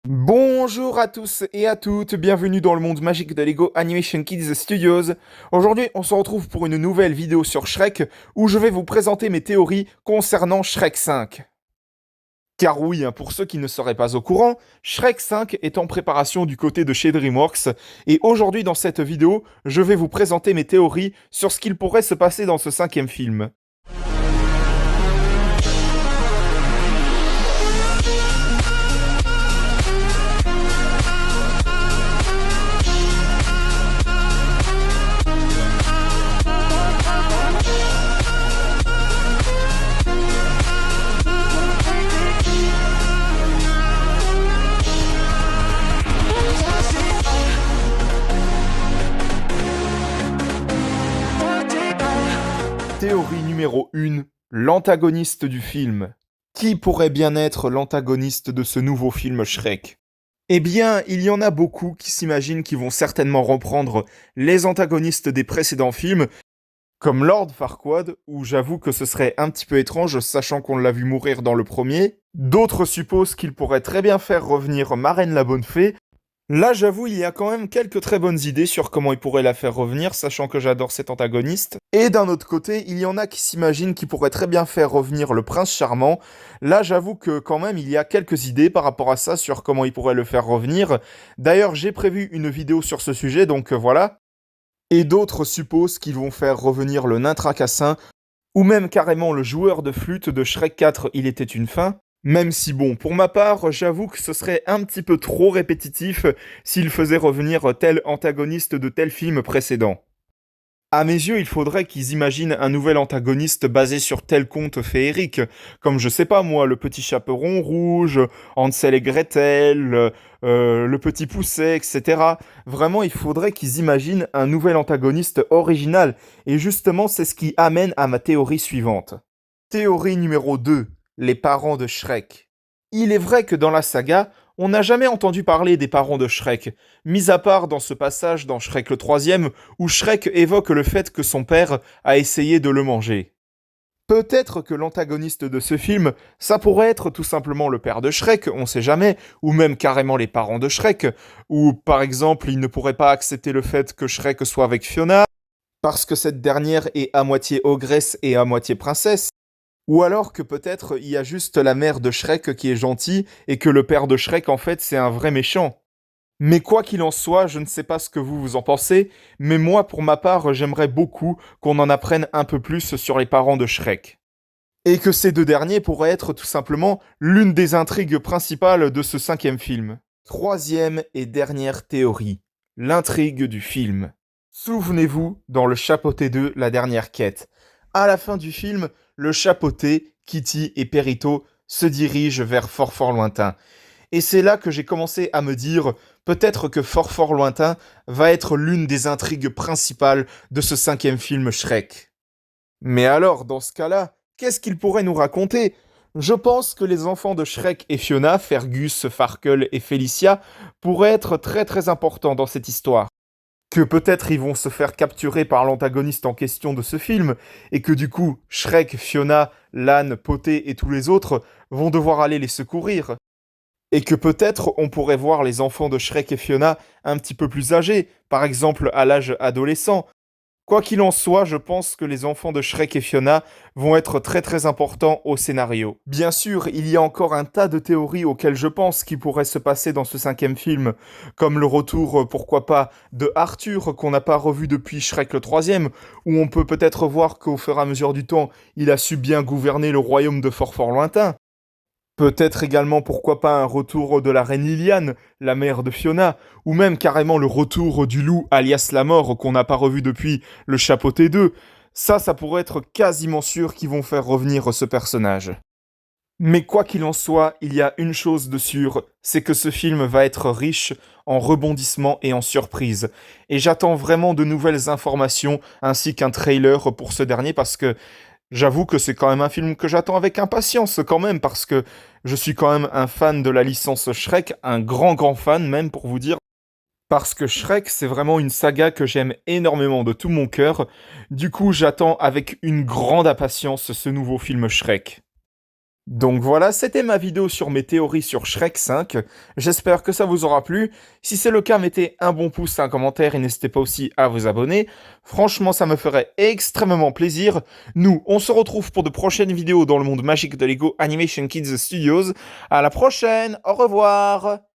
Bonjour à tous et à toutes, bienvenue dans le monde magique de Lego Animation Kids Studios. Aujourd'hui, on se retrouve pour une nouvelle vidéo sur Shrek où je vais vous présenter mes théories concernant Shrek 5. Car oui, pour ceux qui ne seraient pas au courant, Shrek 5 est en préparation du côté de chez DreamWorks et aujourd'hui dans cette vidéo, je vais vous présenter mes théories sur ce qu'il pourrait se passer dans ce cinquième film. Théorie numéro 1, l'antagoniste du film. Qui pourrait bien être l'antagoniste de ce nouveau film Shrek? Eh bien, il y en a beaucoup qui s'imaginent qu'ils vont certainement reprendre les antagonistes des précédents films, comme Lord Farquaad, où j'avoue que ce serait un petit peu étrange, sachant qu'on l'a vu mourir dans le premier. D'autres supposent qu'il pourrait très bien faire revenir Marraine la Bonne Fée. Là, j'avoue, il y a quand même quelques très bonnes idées sur comment il pourrait la faire revenir, sachant que j'adore cet antagoniste. Et d'un autre côté, il y en a qui s'imaginent qu'il pourrait très bien faire revenir le prince charmant. Là, j'avoue que quand même, il y a quelques idées par rapport à ça sur comment il pourrait le faire revenir. D'ailleurs, j'ai prévu une vidéo sur ce sujet, donc voilà. Et d'autres supposent qu'ils vont faire revenir le nain tracassin, ou même carrément le joueur de flûte de Shrek 4, Il était une fin. Même si bon, pour ma part, j'avoue que ce serait un petit peu trop répétitif s'il faisait revenir tel antagoniste de tel film précédent. À mes yeux, il faudrait qu'ils imaginent un nouvel antagoniste basé sur tel conte féerique, comme je sais pas moi, le petit chaperon rouge, Hansel et Gretel, le petit pousset, etc. Vraiment, il faudrait qu'ils imaginent un nouvel antagoniste original, et justement, c'est ce qui amène à ma théorie suivante. Théorie numéro 2, les parents de Shrek. Il est vrai que dans la saga, on n'a jamais entendu parler des parents de Shrek, mis à part dans ce passage dans Shrek le troisième, où Shrek évoque le fait que son père a essayé de le manger. Peut-être que l'antagoniste de ce film, ça pourrait être tout simplement le père de Shrek, on sait jamais, ou même carrément les parents de Shrek, ou par exemple il ne pourrait pas accepter le fait que Shrek soit avec Fiona, parce que cette dernière est à moitié ogresse et à moitié princesse. Ou alors que peut-être il y a juste la mère de Shrek qui est gentille et que le père de Shrek en fait c'est un vrai méchant. Mais quoi qu'il en soit, je ne sais pas ce que vous en pensez, mais moi pour ma part j'aimerais beaucoup qu'on en apprenne un peu plus sur les parents de Shrek. Et que ces deux derniers pourraient être tout simplement l'une des intrigues principales de ce cinquième film. Troisième et dernière théorie, l'intrigue du film. Souvenez-vous, dans le Chapeauté 2, la dernière quête, à la fin du film, le Chapeauté, Kitty et Perito se dirigent vers Fort Fort Lointain. Et c'est là que j'ai commencé à me dire, peut-être que Fort Fort Lointain va être l'une des intrigues principales de ce cinquième film Shrek. Mais alors, dans ce cas-là, qu'est-ce qu'il pourrait nous raconter? Je pense que les enfants de Shrek et Fiona, Fergus, Farkle et Felicia, pourraient être très très importants dans cette histoire. Que peut-être ils vont se faire capturer par l'antagoniste en question de ce film, et que du coup, Shrek, Fiona, Lan, Poté et tous les autres vont devoir aller les secourir. Et que peut-être on pourrait voir les enfants de Shrek et Fiona un petit peu plus âgés, par exemple à l'âge adolescent. Quoi qu'il en soit, je pense que les enfants de Shrek et Fiona vont être très très importants au scénario. Bien sûr, il y a encore un tas de théories auxquelles je pense qui pourraient se passer dans ce cinquième film, comme le retour, pourquoi pas, de Arthur qu'on n'a pas revu depuis Shrek le troisième, où on peut peut-être voir qu'au fur et à mesure du temps, il a su bien gouverner le royaume de Fort Fort Lointain. Peut-être également, pourquoi pas, un retour de la reine Liliane, la mère de Fiona, ou même carrément le retour du loup alias la mort qu'on n'a pas revu depuis le Chapeauté 2. Ça pourrait être quasiment sûr qu'ils vont faire revenir ce personnage. Mais quoi qu'il en soit, il y a une chose de sûre, c'est que ce film va être riche en rebondissements et en surprises. Et j'attends vraiment de nouvelles informations ainsi qu'un trailer pour ce dernier parce que j'avoue que c'est quand même un film que j'attends avec impatience quand même parce que je suis quand même un fan de la licence Shrek, un grand grand fan même pour vous dire. Parce que Shrek, c'est vraiment une saga que j'aime énormément de tout mon cœur. Du coup, j'attends avec une grande impatience ce nouveau film Shrek. Donc voilà, c'était ma vidéo sur mes théories sur Shrek 5. J'espère que ça vous aura plu. Si c'est le cas, mettez un bon pouce, un commentaire et n'hésitez pas aussi à vous abonner. Franchement, ça me ferait extrêmement plaisir. Nous, on se retrouve pour de prochaines vidéos dans le monde magique de Lego Animation Kids Studios. À la prochaine, au revoir!